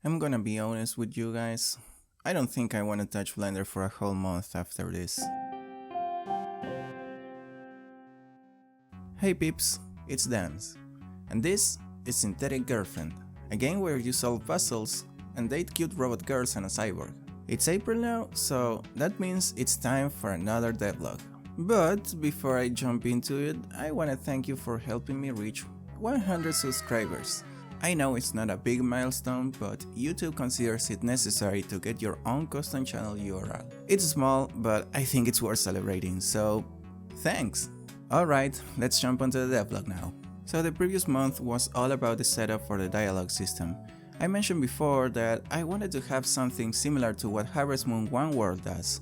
I'm gonna be honest with you guys. I don't think I wanna touch Blender for a whole month after this. Hey peeps, it's Dance, and this is Synthetic Girlfriend, a game where you solve puzzles and date cute robot girls and a cyborg. It's April now, so that means it's time for another devlog. But before I jump into it, I wanna thank you for helping me reach 100 subscribers. I know it's not a big milestone, but YouTube considers it necessary to get your own custom channel URL. It's small, but I think it's worth celebrating, so thanks! Alright, let's jump onto the devlog now. So the previous month was all about the setup for the dialogue system. I mentioned before that I wanted to have something similar to what Harvest Moon One World does.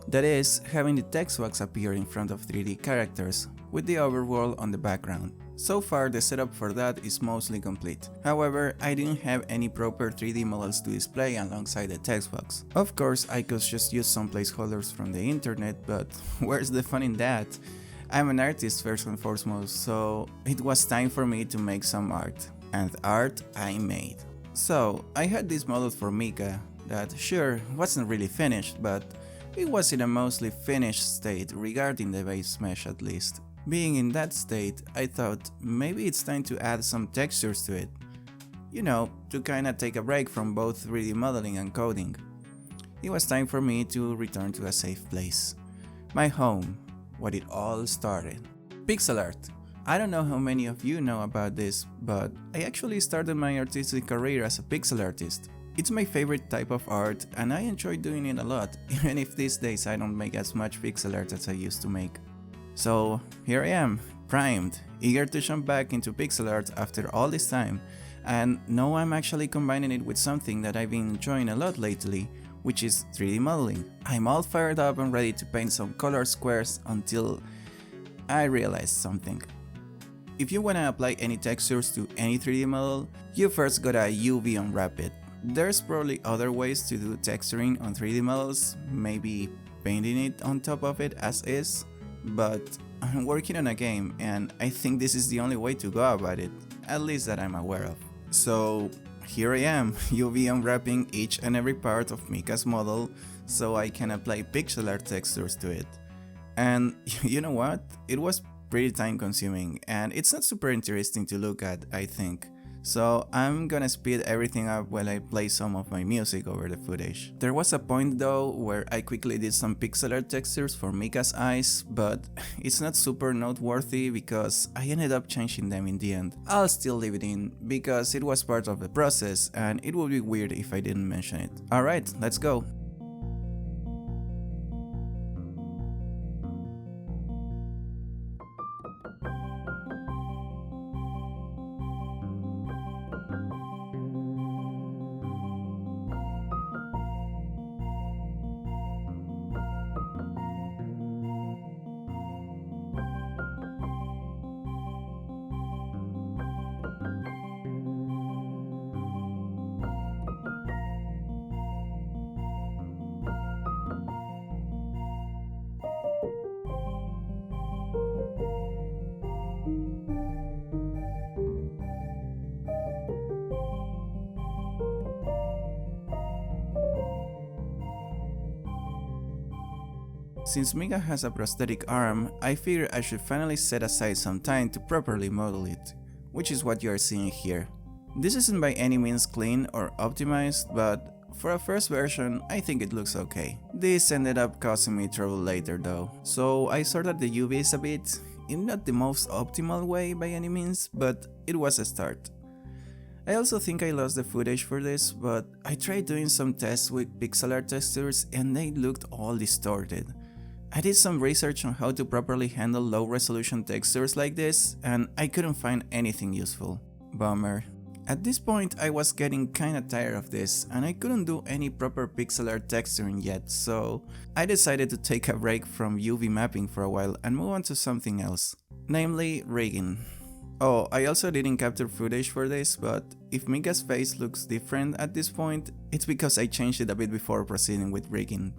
That is, having the text box appear in front of 3D characters, with the overworld on the background. So far the setup for that is mostly complete. However, I didn't have any proper 3D models to display alongside the text box. Of course, I could just use some placeholders from the internet, but where's the fun in that? I'm an artist first and foremost, so it was time for me to make some art. And art I made. So, I had this model for Mika that sure wasn't really finished, but it was in a mostly finished state regarding the base mesh at least. Being in that state, I thought maybe it's time to add some textures to it. You know, to kinda take a break from both 3D modeling and coding. It was time for me to return to a safe place. My home, where it all started. Pixel art. I don't know how many of you know about this, but I actually started my artistic career as a pixel artist. It's my favorite type of art and I enjoy doing it a lot, even if these days I don't make as much pixel art as I used to make. So here I am, primed, eager to jump back into pixel art after all this time, and now I'm actually combining it with something that I've been enjoying a lot lately, which is 3D modeling. I'm all fired up and ready to paint some color squares until I realized something. If you wanna apply any textures to any 3D model, you first gotta UV unwrap it. There's probably other ways to do texturing on 3D models, maybe painting it on top of it as is, but I'm working on a game and I think this is the only way to go about it, at least that I'm aware of. So here I am, UV unwrapping each and every part of Mika's model so I can apply pixel art textures to it. And you know what? It was pretty time consuming and it's not super interesting to look at, I think. So I'm gonna speed everything up while I play some of my music over the footage. There was a point though where I quickly did some pixel art textures for Mika's eyes, but it's not super noteworthy because I ended up changing them in the end. I'll still leave it in because it was part of the process and it would be weird if I didn't mention it. Alright, let's go! Since Mika has a prosthetic arm, I figure I should finally set aside some time to properly model it, which is what you are seeing here. This isn't by any means clean or optimized, but for a first version, I think it looks okay. This ended up causing me trouble later though, so I sorted the UVs a bit, in not the most optimal way by any means, but it was a start. I also think I lost the footage for this, but I tried doing some tests with pixel art textures and they looked all distorted. I did some research on how to properly handle low resolution textures like this, and I couldn't find anything useful. Bummer. At this point I was getting kinda tired of this, and I couldn't do any proper pixel art texturing yet, so I decided to take a break from UV mapping for a while and move on to something else, namely rigging. Oh, I also didn't capture footage for this, but if Mika's face looks different at this point, it's because I changed it a bit before proceeding with rigging.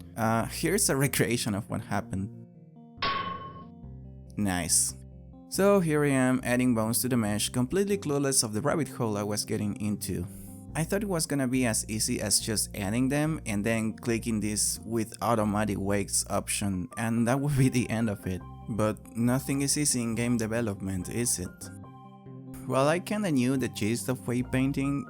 Here's a recreation of what happened. Nice. So here I am adding bones to the mesh, completely clueless of the rabbit hole I was getting into. I thought it was gonna be as easy as just adding them and then clicking this with automatic weights option, and that would be the end of it. But nothing is easy in game development, is it? While I kinda knew the gist of weight painting,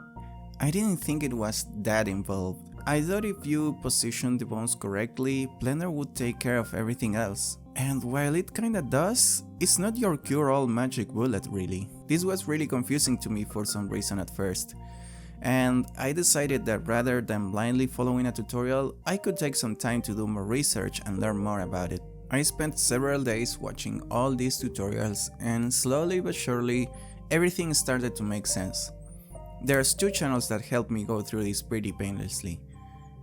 I didn't think it was that involved. I thought if you positioned the bones correctly, Blender would take care of everything else. And while it kinda does, it's not your cure-all magic bullet really. This was really confusing to me for some reason at first. And I decided that rather than blindly following a tutorial, I could take some time to do more research and learn more about it. I spent several days watching all these tutorials, and slowly but surely, everything started to make sense. There's two channels that helped me go through this pretty painlessly.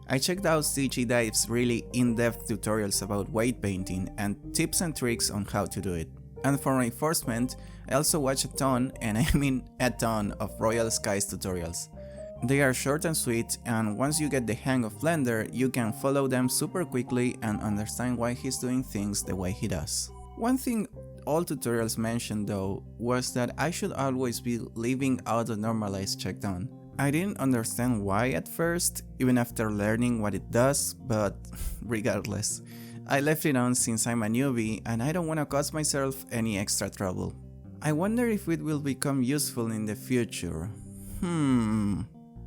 I checked out CGDive's really in-depth tutorials about weight painting and tips and tricks on how to do it. And for reinforcement, I also watched a ton, and I mean a ton, of Royal Skies tutorials. They are short and sweet, and once you get the hang of Blender, you can follow them super quickly and understand why he's doing things the way he does. One thing all tutorials mentioned though was that I should always be leaving auto normalize checked on. I didn't understand why at first, even after learning what it does, but regardless, I left it on since I'm a newbie and I don't want to cause myself any extra trouble. I wonder if it will become useful in the future.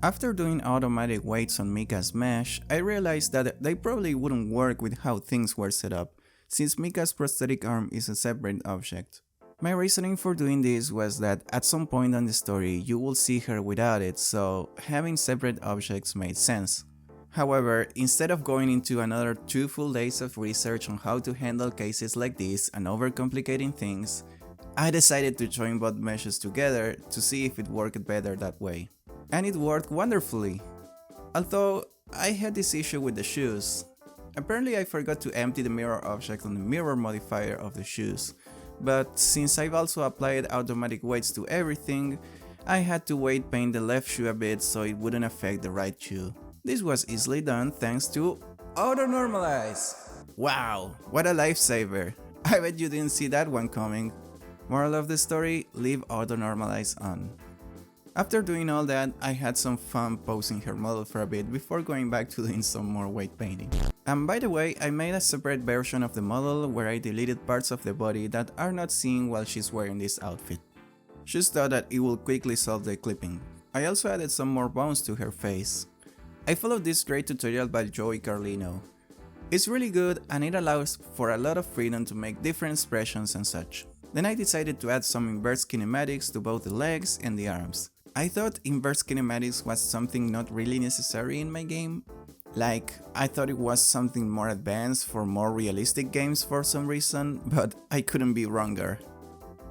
After doing automatic weights on Mika's mesh, I realized that they probably wouldn't work with how things were set up, since Mika's prosthetic arm is a separate object. My reasoning for doing this was that at some point on the story you will see her without it, so having separate objects made sense. However, instead of going into another 2 full days of research on how to handle cases like this and overcomplicating things, I decided to join both meshes together to see if it worked better that way. And it worked wonderfully. Although, I had this issue with the shoes. Apparently I forgot to empty the mirror object on the mirror modifier of the shoes, but since I've also applied automatic weights to everything, I had to weight paint the left shoe a bit so it wouldn't affect the right shoe. This was easily done thanks to Auto Normalize! Wow, what a lifesaver! I bet you didn't see that one coming. Moral of the story, leave Auto Normalize on. After doing all that, I had some fun posing her model for a bit before going back to doing some more weight painting. And by the way, I made a separate version of the model where I deleted parts of the body that are not seen while she's wearing this outfit. Just thought that it will quickly solve the clipping. I also added some more bones to her face. I followed this great tutorial by Carlino. It's really good and it allows for a lot of freedom to make different expressions and such. Then I decided to add some inverse kinematics to both the legs and the arms. I thought inverse kinematics was something not really necessary in my game. Like, I thought it was something more advanced for more realistic games for some reason, but I couldn't be wronger.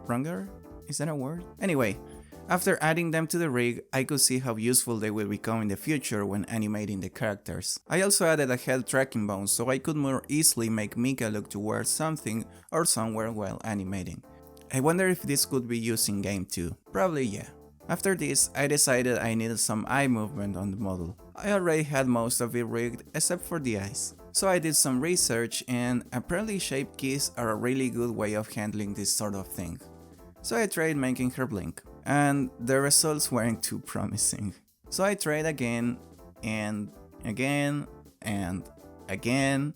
Wronger? Is that a word? Anyway, after adding them to the rig, I could see how useful they will become in the future when animating the characters. I also added a head tracking bone so I could more easily make Mika look towards something or somewhere while animating. I wonder if this could be used in game too. Probably yeah. After this, I decided I needed some eye movement on the model. I already had most of it rigged except for the eyes. So I did some research and apparently shape keys are a really good way of handling this sort of thing. So I tried making her blink, and the results weren't too promising. So I tried again, and again, and again,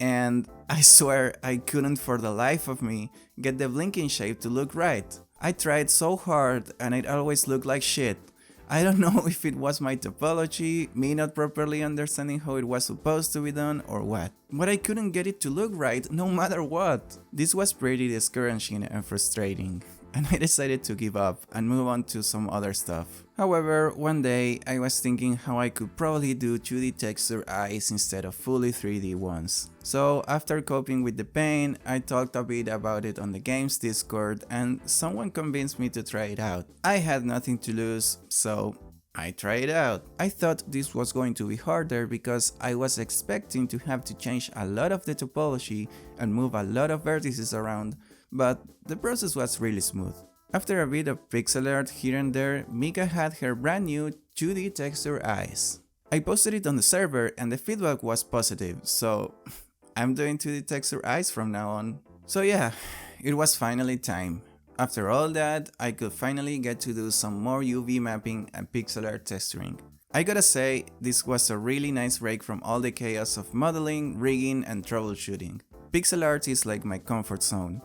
and I swear I couldn't for the life of me get the blinking shape to look right. I tried so hard and it always looked like shit. I don't know if it was my topology, me not properly understanding how it was supposed to be done, or what. But I couldn't get it to look right no matter what. This was pretty discouraging and frustrating, and I decided to give up and move on to some other stuff. However, one day I was thinking how I could probably do 2D texture eyes instead of fully 3D ones. So after coping with the pain, I talked a bit about it on the game's Discord and someone convinced me to try it out. I had nothing to lose, so I tried it out. I thought this was going to be harder because I was expecting to have to change a lot of the topology and move a lot of vertices around, but the process was really smooth. After a bit of pixel art here and there, Mika had her brand new 2D texture eyes. I posted it on the server and the feedback was positive, so I'm doing 2D texture eyes from now on. So yeah, it was finally time. After all that, I could finally get to do some more UV mapping and pixel art texturing. I gotta say, this was a really nice break from all the chaos of modeling, rigging and troubleshooting. Pixel art is like my comfort zone.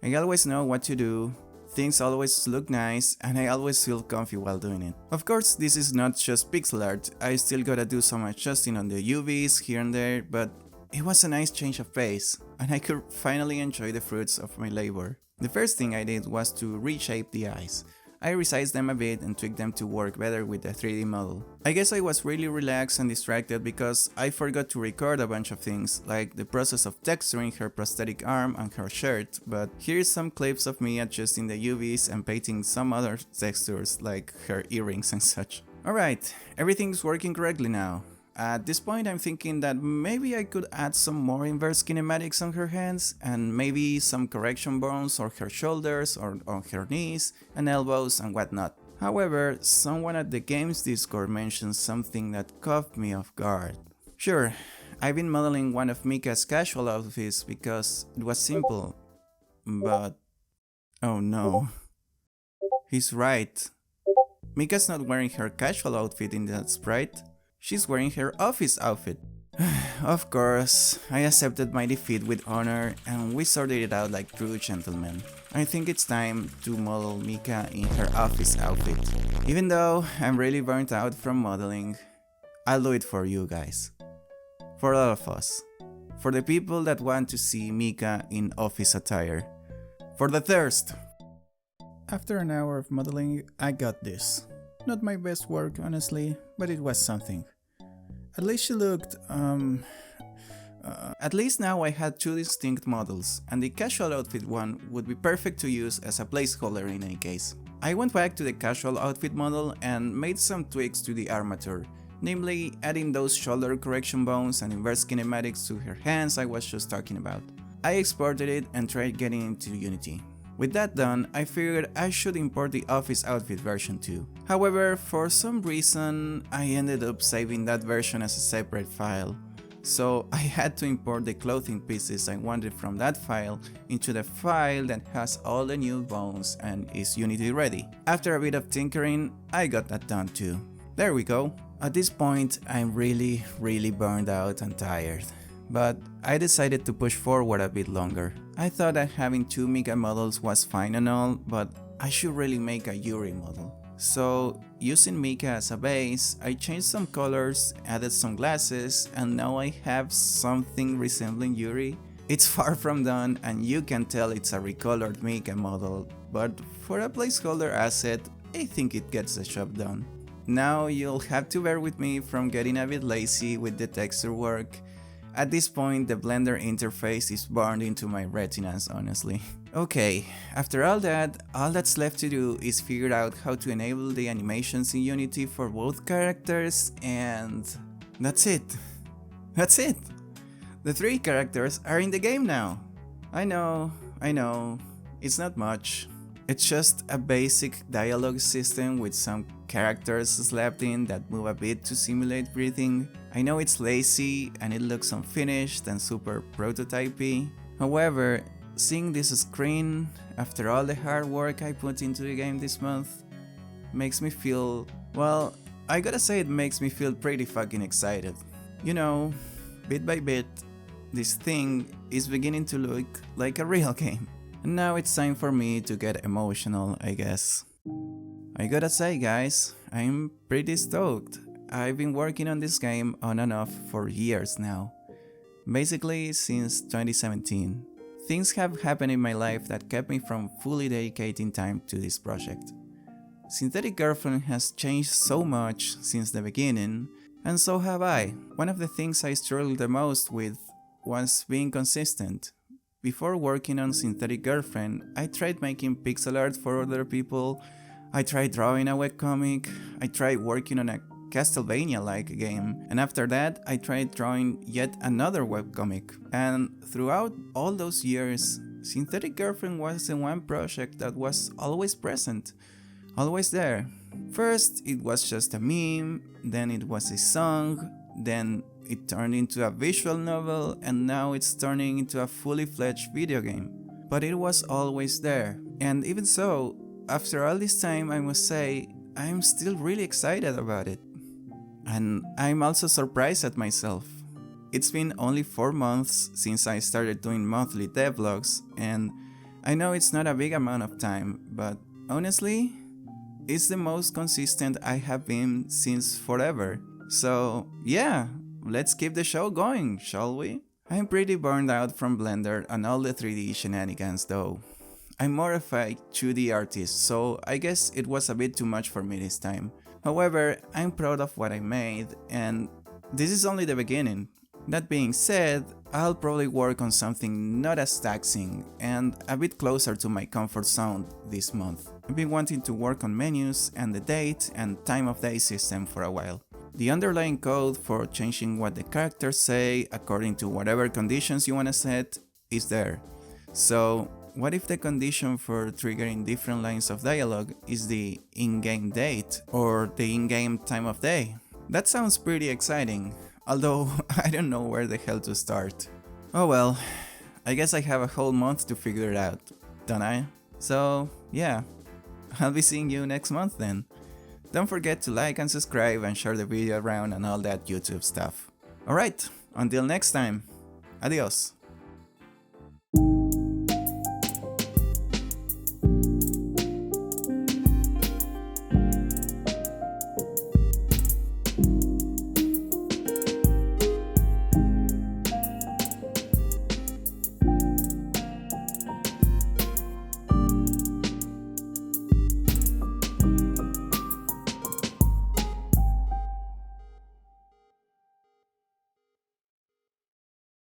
I always know what to do, things always look nice, and I always feel comfy while doing it. Of course, this is not just pixel art, I still gotta do some adjusting on the UVs here and there, but it was a nice change of pace, and I could finally enjoy the fruits of my labor. The first thing I did was to reshape the eyes. I resized them a bit and tweaked them to work better with the 3D model. I guess I was really relaxed and distracted because I forgot to record a bunch of things, like the process of texturing her prosthetic arm and her shirt, but here's some clips of me adjusting the UVs and painting some other textures like her earrings and such. Alright, everything's working correctly now. At this point I'm thinking that maybe I could add some more inverse kinematics on her hands and maybe some correction bones on her shoulders or on her knees and elbows and whatnot. However, someone at the game's Discord mentioned something that caught me off guard. Sure, I've been modeling one of Mika's casual outfits because it was simple, but oh no, he's right. Mika's not wearing her casual outfit in that sprite. She's wearing her office outfit. Of course, I accepted my defeat with honor and we sorted it out like true gentlemen. I think it's time to model Mika in her office outfit. Even though I'm really burnt out from modeling, I'll do it for you guys. For all of us. For the people that want to see Mika in office attire. For the thirst! After an hour of modeling, I got this. Not my best work, honestly, but it was something. At least she looked, at least now I had two distinct models, and the casual outfit one would be perfect to use as a placeholder in any case. I went back to the casual outfit model and made some tweaks to the armature, namely adding those shoulder correction bones and inverse kinematics to her hands I was just talking about. I exported it and tried getting into Unity. With that done, I figured I should import the office outfit version too. However, for some reason, I ended up saving that version as a separate file. So I had to import the clothing pieces I wanted from that file into the file that has all the new bones and is Unity ready. After a bit of tinkering, I got that done too. There we go. At this point, I'm really burned out and tired. But I decided to push forward a bit longer. I thought that having two Mika models was fine and all, but I should really make a Yuri model. So, using Mika as a base, I changed some colors, added some glasses, and now I have something resembling Yuri. It's far from done and you can tell it's a recolored Mika model, but for a placeholder asset, I think it gets the job done. Now you'll have to bear with me from getting a bit lazy with the texture work. At this point, the Blender interface is burned into my retinas, honestly. Okay, after all that's left to do is figure out how to enable the animations in Unity for both characters, and that's it. That's it! The three characters are in the game now! I know, it's not much. It's just a basic dialogue system with some characters slapped in that move a bit to simulate breathing. I know it's lazy and it looks unfinished and super prototypey. However, seeing this screen after all the hard work I put into the game this month makes me feel, well, I gotta say it makes me feel pretty fucking excited. You know, bit by bit, this thing is beginning to look like a real game. And now it's time for me to get emotional, I guess. I gotta say guys, I'm pretty stoked. I've been working on this game on and off for years now. Basically since 2017. Things have happened in my life that kept me from fully dedicating time to this project. Synthetic Girlfriend has changed so much since the beginning, and so have I. One of the things I struggled the most with was being consistent. Before working on Synthetic Girlfriend, I tried making pixel art for other people, I tried drawing a webcomic, I tried working on a Castlevania-like game, and after that I tried drawing yet another webcomic. And throughout all those years, Synthetic Girlfriend was the one project that was always present, always there. First it was just a meme, then it was a song, then it turned into a visual novel, and now it's turning into a fully fledged video game. But it was always there, And even so, after all this time, I must say, I'm still really excited about it. And I'm also surprised at myself. It's been only 4 months since I started doing monthly devlogs, and I know it's not a big amount of time, but honestly, it's the most consistent I have been since forever. So yeah, let's keep the show going, shall we? I'm pretty burned out from Blender and all the 3D shenanigans though. I'm more of a 2D artist, so I guess it was a bit too much for me this time. However, I'm proud of what I made, and this is only the beginning. That being said, I'll probably work on something not as taxing and a bit closer to my comfort zone this month. I've been wanting to work on menus and the date and time of day system for a while. The underlying code for changing what the characters say according to whatever conditions you want to set is there. So what if the condition for triggering different lines of dialogue is the in-game date or the in-game time of day? That sounds pretty exciting, although I don't know where the hell to start. Oh well, I guess I have a whole month to figure it out, don't I? So yeah, I'll be seeing you next month then. Don't forget to like and subscribe and share the video around and all that YouTube stuff. Alright, until next time, adios.